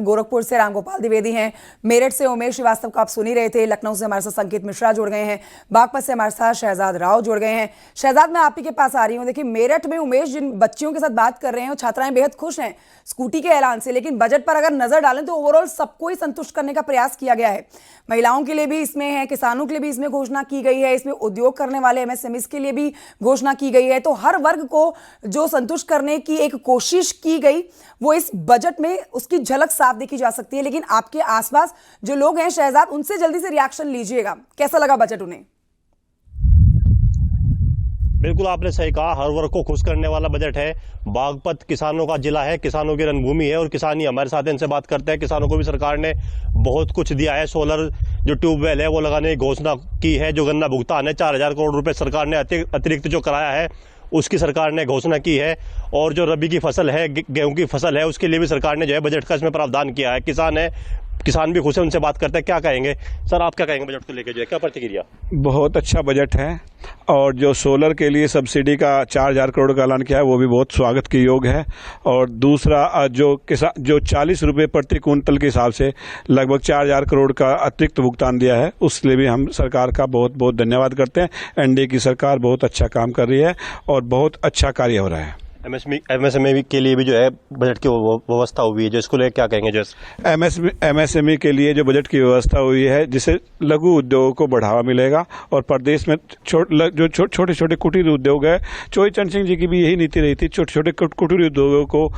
गोरखपुर से रामगोपाल द्विवेदी हैं, मेरठ से उमेश श्रीवास्तव को आप सुन ही रहे थे, लखनऊ से हमारे साथ संकेत मिश्रा जुड़ गए हैं, बागपत से हमारे साथ शहजाद राव जुड़ गए हैं। शहजाद, मैं आप ही के पास आ रही हूँ। देखिए, मेरठ में उमेश जिन बच्चियों के साथ बात कर रहे हैं, छात्राएं बेहद खुश हैं स्कूटी के ऐलान से, लेकिन बजट पर अगर नजर डालें तो ओवरऑल सबको ही संतुष्ट करने का प्रयास किया गया है। महिलाओं के लिए भी इसमें है, किसानों के लिए भी इसमें घोषणा की गई है, इसमें उद्योग करने वाले एमएसएमईज के लिए भी घोषणा की गई है। तो हर वर्ग को जो संतुष्ट करने की एक कोशिश की गई, वो इस बजट में उसकी झलक साफ देखी जा सकती है। लेकिन आपके आसपास जो लोग हैं शहजाद, उनसे जल्दी से रिएक्शन लीजिएगा, कैसा लगा बजट उन्हें? बिल्कुल आपने सही कहा, हर वर्ग को खुश करने वाला बजट है। बागपत किसानों का जिला है, किसानों की रणभूमि है और किसान ही हमारे साथ हैं, इनसे बात करते हैं। किसानों को भी सरकार ने बहुत कुछ दिया है। सोलर जो ट्यूबवेल है वो लगाने की घोषणा की है। जो गन्ना भुगतान है 4000 करोड़ रुपए सरकार ने अतिरिक्त जो कराया है उसकी सरकार ने घोषणा की है। और जो रबी की फसल है, गेहूं की फसल है, उसके लिए भी सरकार ने जो है बजट का इसमें प्रावधान किया है। किसान भी खुश है, उनसे बात करते हैं। क्या कहेंगे सर, आप क्या कहेंगे बजट को लेकर, जो है क्या प्रतिक्रिया? बहुत अच्छा बजट है और जो सोलर के लिए सब्सिडी का 4000 करोड़ का ऐलान किया है वो भी बहुत स्वागत के योग है। और दूसरा जो 40 रुपये प्रति कुंतल के हिसाब से लगभग 4000 करोड़ का अतिरिक्त भुगतान दिया है, उसके लिए भी हम सरकार का बहुत बहुत धन्यवाद करते हैं। एनडीए की सरकार बहुत अच्छा काम कर रही है और बहुत अच्छा कार्य हो रहा है। एमएसएमई के लिए भी जो है बजट की व्यवस्था हुई है, जो इसको लेकर क्या कहेंगे? जैसे एमएसएमई के लिए जो बजट की व्यवस्था हुई है, जिससे लघु उद्योगों को बढ़ावा मिलेगा और प्रदेश में जो छोटे छोटे कुटीर उद्योग है, चोई चरण सिंह जी की भी यही नीति रही थी, छोटे छोटे कुटीर उद्योगों को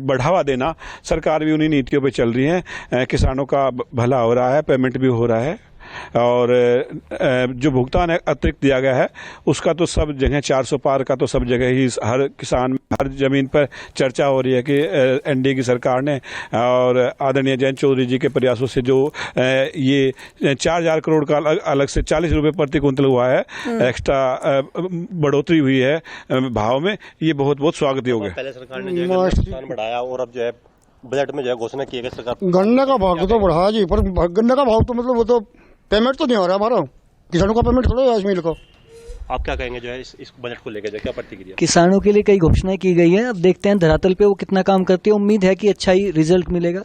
बढ़ावा देना। सरकार भी उन्हीं नीतियों पर चल रही है। किसानों का भला हो रहा है, पेमेंट भी हो रहा है और जो भुगतान अतिरिक्त दिया गया है उसका तो सब जगह 400 पार का तो सब जगह ही हर किसान हर जमीन पर चर्चा हो रही है कि एनडीए की सरकार ने और आदरणीय जयंत चौधरी जी के प्रयासों से जो ये 4000 करोड़ का अलग से 40 रुपये प्रति कुंतल हुआ है, एक्स्ट्रा बढ़ोतरी हुई है भाव में, ये बहुत बहुत स्वागत योग है। पहले सरकार ने जो है बढ़ाया और अब जो है बजट में जो है घोषणा की है सरकार। गन्ने का भाव तो बढ़ाया जी, पर गन्ने का भाव तो मतलब वो तो पेमेंट तो नहीं हो रहा हमारा, किसानों का पेमेंट थोड़ा है मिल को। आप क्या कहेंगे जो है इस बजट को लेकर, जो क्या प्रतिक्रिया? किसानों के लिए कई घोषणाएं की गई है, अब देखते हैं धरातल पे वो कितना काम करती है। उम्मीद है कि अच्छा ही रिजल्ट मिलेगा।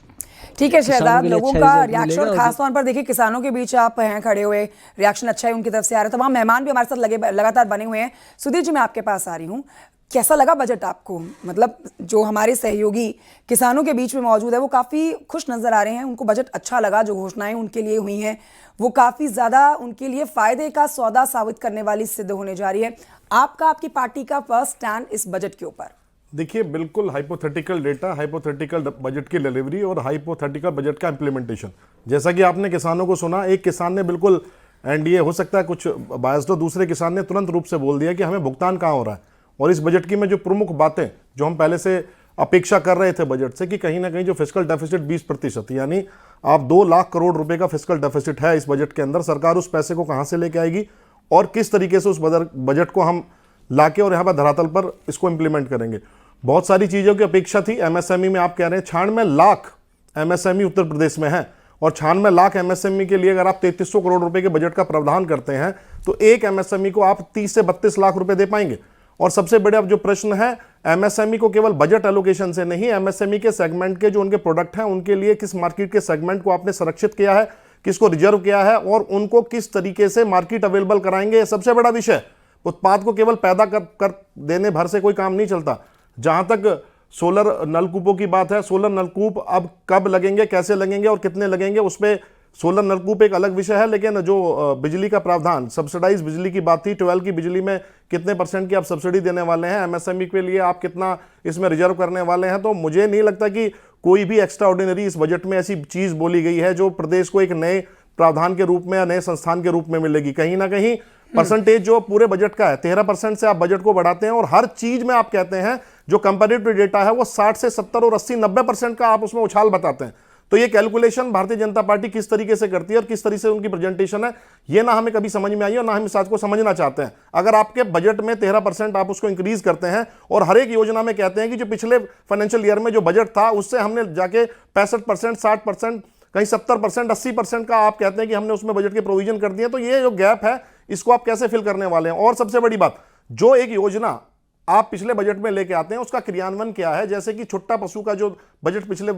ठीक है शहजाद, लोगों का रिएक्शन खासतौर पर देखिए, किसानों के बीच आप हैं खड़े हुए, रिएक्शन अच्छा है उनकी तरफ से आ रहा है। तमाम मेहमान भी हमारे साथ लगातार बने हुए हैं। सुधीर जी, मैं आपके पास आ रही हूँ, कैसा लगा बजट आपको? मतलब जो हमारे सहयोगी किसानों के बीच में मौजूद है वो काफ़ी खुश नज़र आ रहे हैं, उनको बजट अच्छा लगा, जो घोषणाएं उनके लिए हुई हैं वो काफ़ी ज़्यादा उनके लिए फ़ायदे का सौदा साबित करने वाली सिद्ध होने जा रही है। आपकी पार्टी का फर्स्ट स्टैंड इस बजट के ऊपर? देखिए, बिल्कुल हाइपोथेटिकल डेटा, हाइपोथेटिकल बजट की डिलीवरी और हाइपोथेटिकल बजट का इंप्लीमेंटेशन। जैसा कि आपने किसानों को सुना, एक किसान ने बिल्कुल एनडीए हो सकता है कुछ बायस, तो दूसरे किसान ने तुरंत रूप से बोल दिया कि हमें भुगतान कहाँ हो रहा है। और इस बजट की में जो प्रमुख बातें जो हम पहले से अपेक्षा कर रहे थे बजट से, कि कहीं ना कहीं जो फिस्कल डेफिसिट 20%, यानी आप 2 लाख करोड़ रुपए का फिस्कल डेफिसिट है इस बजट के अंदर, सरकार उस पैसे को कहां से लेके आएगी और किस तरीके से उस बजट को हम लाके और यहाँ पर धरातल पर इसको इंप्लीमेंट करेंगे। बहुत सारी चीज़ों की अपेक्षा थी। एमएसएमई में आप कह रहे हैं 96 लाख एमएसएमई उत्तर प्रदेश में है और 96 लाख एमएसएमई के लिए अगर आप 3300 करोड़ रुपए के बजट का प्रावधान करते हैं तो एक एमएसएमई को आप 30 से 32 लाख रुपए दे पाएंगे। और सबसे बड़ा जो प्रश्न है, एमएसएमई को केवल बजट एलोकेशन से नहीं, एमएसएमई के सेगमेंट के जो उनके प्रोडक्ट हैं उनके लिए किस मार्केट के सेगमेंट को आपने संरक्षित किया है, किसको रिजर्व किया है और उनको किस तरीके से मार्केट अवेलेबल कराएंगे, ये सबसे बड़ा विषय। उत्पाद को केवल पैदा कर देने भर से कोई काम नहीं चलता। जहां तक सोलर नलकूपों की बात है, सोलर नलकूप अब कब लगेंगे, कैसे लगेंगे और कितने लगेंगे, उस पर सोलर नलकूप एक अलग विषय है। लेकिन जो बिजली का प्रावधान, सब्सिडाइज बिजली की बात थी, 12 की बिजली में कितने % की आप सब्सिडी देने वाले हैं, एमएसएमई के लिए आप कितना इसमें रिजर्व करने वाले हैं, तो मुझे नहीं लगता कि कोई भी एक्स्ट्रा ऑर्डिनरी इस बजट में ऐसी चीज बोली गई है जो प्रदेश को एक नए प्रावधान के रूप में या नए संस्थान के रूप में मिलेगी। कहीं ना कहीं परसेंटेज जो पूरे बजट का है 13% से आप बजट को बढ़ाते हैं और हर चीज में आप कहते हैं जो कंपैरेटिव डेटा है वो 60 से 70 और 80 90% का आप उसमें उछाल बताते हैं। तो ये कैलकुलेशन भारतीय जनता पार्टी किस तरीके से करती है और किस तरीके से उनकी प्रेजेंटेशन है, ये ना हमें कभी समझ में आई और ना हम इस बात को समझना चाहते हैं। अगर आपके बजट में 13% आप उसको इंक्रीज करते हैं और हर एक योजना में कहते हैं कि जो पिछले फाइनेंशियल ईयर में जो बजट था उससे हमने जाके 65%, 60%, कहीं 70%, 80% का आप कहते हैं कि हमने उसमें बजट के प्रोविजन कर दिए, तो ये जो गैप है इसको आप कैसे फिल करने वाले हैं। और सबसे बड़ी बात, जो एक योजना आप पिछले बजट में लेके आते हैं, उसका क्रियान्वयन क्या है? जैसे कि छुट्टा पशु का जो बजट पिछले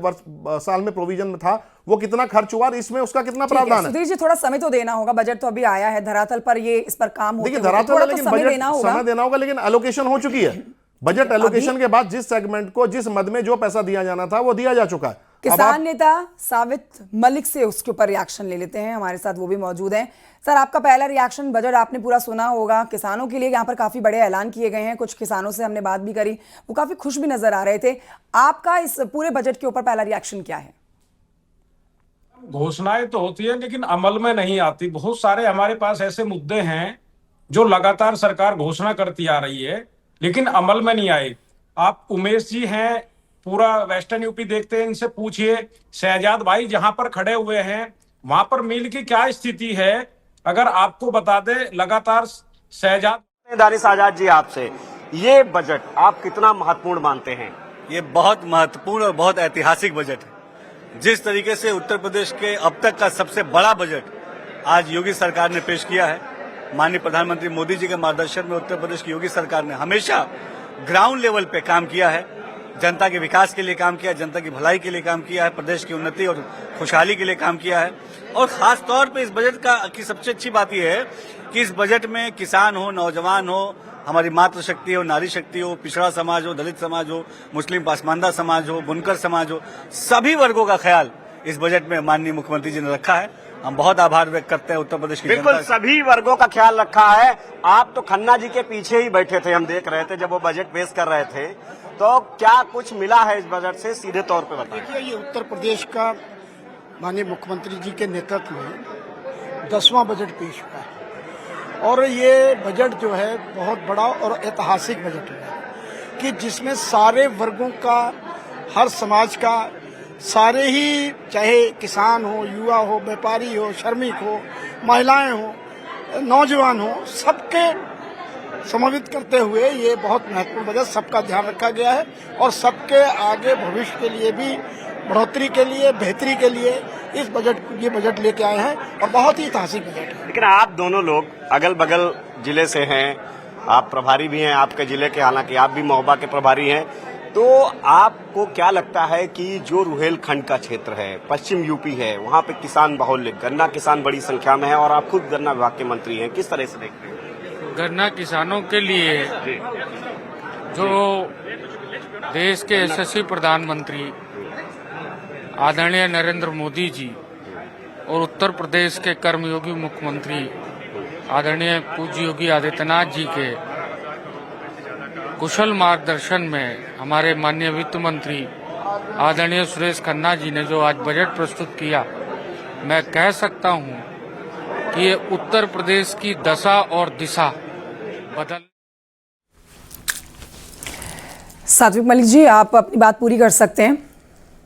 साल में प्रोविजन में था, वो कितना खर्च हुआ और इसमें उसका कितना प्रावधान है? सुधीर जी, थोड़ा समय तो देना होगा, बजट तो अभी आया है धरातल पर, ये इस पर काम होते देखिए हुए धरातल थोड़ा है, तो लेकिन समय बजट देना होगा। समय देना होगा, लेकिन एलोकेशन हो चुकी है। बजट एलोकेशन के बाद जिस सेगमेंट को जिस मद में जो पैसा दिया जाना था वो दिया जा चुका है। किसान नेता सावित मलिक से उसके ऊपर रिएक्शन ले लेते हैं, हमारे साथ वो भी मौजूद हैं। सर, आपका पहला रिएक्शन, बजट आपने पूरा सुना होगा, किसानों के लिए यहाँ पर काफी बड़े ऐलान किए गए हैं, कुछ किसानों से हमने बात भी करी, वो काफी खुश भी नजर आ रहे थे। आपका इस पूरे बजट के ऊपर पहला रिएक्शन क्या है? घोषणाएं तो होती है लेकिन अमल में नहीं आती। बहुत सारे हमारे पास ऐसे मुद्दे हैं जो लगातार सरकार घोषणा करती आ रही है लेकिन अमल में नहीं आए। आप उमेश जी हैं, पूरा वेस्टर्न यूपी देखते हैं, इनसे पूछिए। शहजाद भाई जहां पर खड़े हुए हैं वहां पर मिल की क्या स्थिति है, अगर आपको बता दे। लगातार शहजाद दानिश आजाद जी, आपसे ये बजट आप कितना महत्वपूर्ण मानते हैं? ये बहुत महत्वपूर्ण और बहुत ऐतिहासिक बजट है। जिस तरीके से उत्तर प्रदेश के अब तक का सबसे बड़ा बजट आज योगी सरकार ने पेश किया है, माननीय प्रधानमंत्री मोदी जी के मार्गदर्शन में उत्तर प्रदेश की योगी सरकार ने हमेशा ग्राउंड लेवल पे काम किया है, जनता के विकास के लिए काम किया है, जनता की भलाई के लिए काम किया है, प्रदेश की उन्नति और खुशहाली के लिए काम किया है। और खास तौर पे इस बजट की सबसे अच्छी बात यह है कि इस बजट में किसान हो, नौजवान हो, हमारी मातृशक्ति हो, नारी शक्ति हो, पिछड़ा समाज हो, दलित समाज हो, मुस्लिम पासमानदा समाज हो, बुनकर समाज हो, सभी वर्गों का ख्याल इस बजट में माननीय मुख्यमंत्री जी ने रखा है। हम बहुत आभार व्यक्त करते हैं उत्तर प्रदेश की बिल्कुल जनता से। सभी वर्गों का ख्याल रखा है। आप तो खन्ना जी के पीछे ही बैठे थे, हम देख रहे थे जब वो बजट पेश कर रहे थे, तो क्या कुछ मिला है इस बजट से, सीधे तौर पे बताइए। देखिए, ये उत्तर प्रदेश का माननीय मुख्यमंत्री जी के नेतृत्व में 10वां बजट पेश हुआ है और ये बजट जो है बहुत बड़ा और ऐतिहासिक बजट है कि जिसमें सारे वर्गों का, हर समाज का, सारे ही, चाहे किसान हो, युवा हो, व्यापारी हो, श्रमिक हो, महिलाएं हो, नौजवान हो, सबके समावित करते हुए ये बहुत महत्वपूर्ण बजट, सबका ध्यान रखा गया है और सबके आगे भविष्य के लिए भी, बढ़ोतरी के लिए, बेहतरी के लिए ये बजट लेके आए हैं और बहुत ही ऐतिहासिक बजट है। लेकिन आप दोनों लोग अगल बगल जिले से हैं, आप प्रभारी भी हैं आपके जिले के, हालांकि आप भी महोबा के प्रभारी हैं, तो आपको क्या लगता है कि जो रुहेलखंड का क्षेत्र है, पश्चिम यूपी है, वहाँ पे किसान बाहुल्य, गन्ना किसान बड़ी संख्या में है और आप खुद गन्ना विभाग के मंत्री हैं, किस तरह से देखते हैं? गन्ना किसानों के लिए जो देश के यशस्वी प्रधानमंत्री आदरणीय नरेंद्र मोदी जी और उत्तर प्रदेश के कर्मयोगी मुख्यमंत्री आदरणीय पूज्य योगी आदित्यनाथ जी के कुशल मार्गदर्शन में हमारे माननीय वित्त मंत्री आदरणीय सुरेश खन्ना जी ने जो आज बजट प्रस्तुत किया, मैं कह सकता हूं कि ये उत्तर प्रदेश की दशा और दिशा बदल। सात्विक मलिक जी, आप अपनी बात पूरी कर सकते हैं।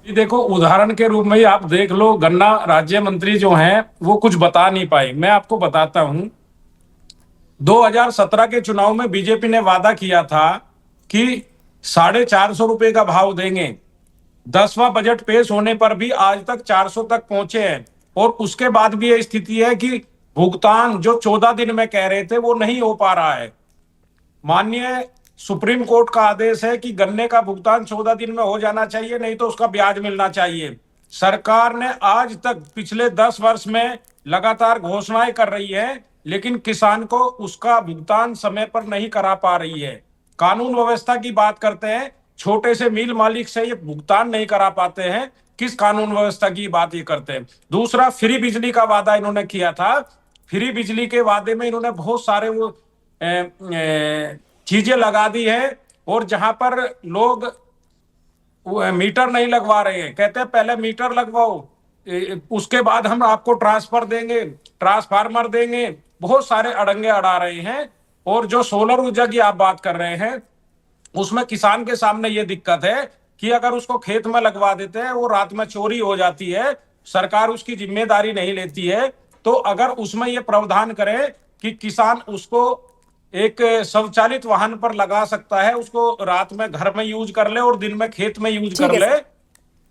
देखो, उदाहरण के रूप में ही आप देख लो, गन्ना राज्य मंत्री जो हैं वो कुछ बता नहीं पाए। मैं आपको बताता हूं, 2017 के चुनाव में बीजेपी ने वादा किया था कि 450 रुपए का भाव देंगे। 10वां बजट पेश होने पर भी आज तक 400 तक पहुंचे हैं और उसके बाद भी ये स्थिति है कि भुगतान जो 14 दिन में कह रहे थे वो नहीं हो पा रहा है। माननीय सुप्रीम कोर्ट का आदेश है कि गन्ने का भुगतान 14 दिन में हो जाना चाहिए, नहीं तो उसका ब्याज मिलना चाहिए। सरकार ने आज तक पिछले 10 वर्ष में लगातार घोषणाएं कर रही है लेकिन किसान को उसका भुगतान समय पर नहीं करा पा रही है। कानून व्यवस्था की बात करते हैं, छोटे से मिल मालिक से ये भुगतान नहीं करा पाते हैं, किस कानून व्यवस्था की बात ये करते हैं। दूसरा, फ्री बिजली का वादा इन्होंने किया था। फ्री बिजली के वादे में इन्होंने बहुत सारे वो चीजें लगा दी है और जहां पर लोग मीटर नहीं लगवा रहे हैं, कहते हैं पहले मीटर लगवाओ, उसके बाद हम आपको ट्रांसफार्मर देंगे, बहुत सारे अड़ंगे अड़ा रहे हैं। और जो सोलर ऊर्जा की आप बात कर रहे हैं, उसमें किसान के सामने ये दिक्कत है कि अगर उसको खेत में लगवा देते हैं, वो रात में चोरी हो जाती है, सरकार उसकी जिम्मेदारी नहीं लेती है। तो अगर उसमें ये प्रावधान करे कि किसान उसको एक स्वचालित वाहन पर लगा सकता है, उसको रात में घर में यूज कर ले और दिन में खेत में यूज कर ले,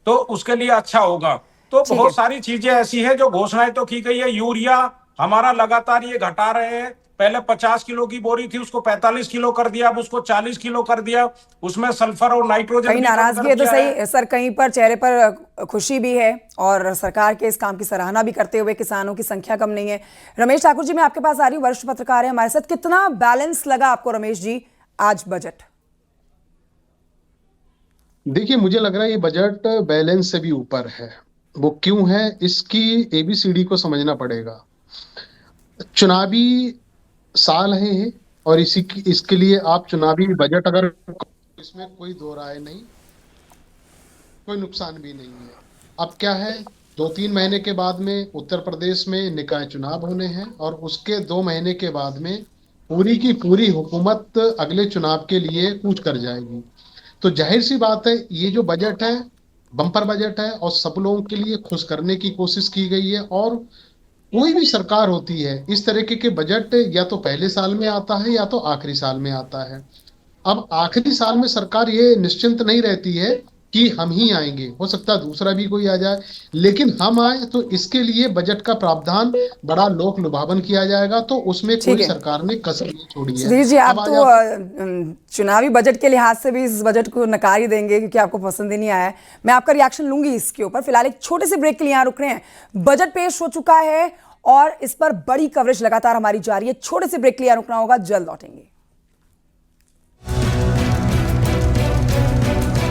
तो उसके लिए अच्छा होगा। तो बहुत सारी चीजें ऐसी है जो घोषणाएं तो की गई है। यूरिया हमारा लगातार ये घटा रहे हैं, पहले 50 किलो की बोरी थी, उसको 45 किलो कर दिया, अब उसको 40 किलो कर दिया। उसमें सल्फर और नाइट्रोजन कहीं भी कम नाराजगी कर है तो दिया सही सर, कहीं पर चेहरे पर खुशी भी है और सरकार के इस काम की सराहना भी करते हुए किसानों की संख्या कम नहीं है। रमेश ठाकुर जी, मैं आपके पास आ रही हूँ, वरिष्ठ पत्रकार है हमारे साथ। कितना बैलेंस लगा आपको रमेश जी आज बजट? देखिए, मुझे लग रहा है ये बजट बैलेंस से भी ऊपर है। वो क्यों है, इसकी एबीसीडी को समझना पड़ेगा। चुनावी साल है ये, और इसके लिए आप चुनावी बजट अगर, इसमें कोई दो राय नहीं, कोई नुकसान भी नहीं है। अब क्या है, 2-3 महीने के बाद में उत्तर प्रदेश में निकाय चुनाव होने हैं और उसके 2 महीने के बाद में पूरी की पूरी हुकूमत अगले चुनाव के लिए कूच कर जाएगी। तो जाहिर सी बात है, ये जो बजट है बम्पर बजट है और सब लोगों के लिए खुश करने की कोशिश की गई है। और कोई भी सरकार होती है, इस तरीके के बजट या तो पहले साल में आता है या तो आखिरी साल में आता है। अब आखिरी साल में सरकार ये निश्चिंत नहीं रहती है कि हम ही आएंगे, हो सकता है दूसरा भी कोई आ जाए, लेकिन हम आए तो इसके लिए बजट का प्रावधान बड़ा लोक लुभावन किया जाएगा। तो उसमें कोई सरकार ने कसर नहीं छोड़ी है। सुधीर जी, आप तो चुनावी बजट के लिहाज से भी इस बजट को नकार ही देंगे क्योंकि आपको पसंद ही नहीं आया है। मैं आपका रिएक्शन लूंगी इसके ऊपर। फिलहाल एक छोटे से ब्रेक के लिए यहाँ रुक रहे हैं। बजट पेश हो चुका है और इस पर बड़ी कवरेज लगातार हमारी जारी है। छोटे से ब्रेक के लिए रुकना होगा, जल्द लौटेंगे।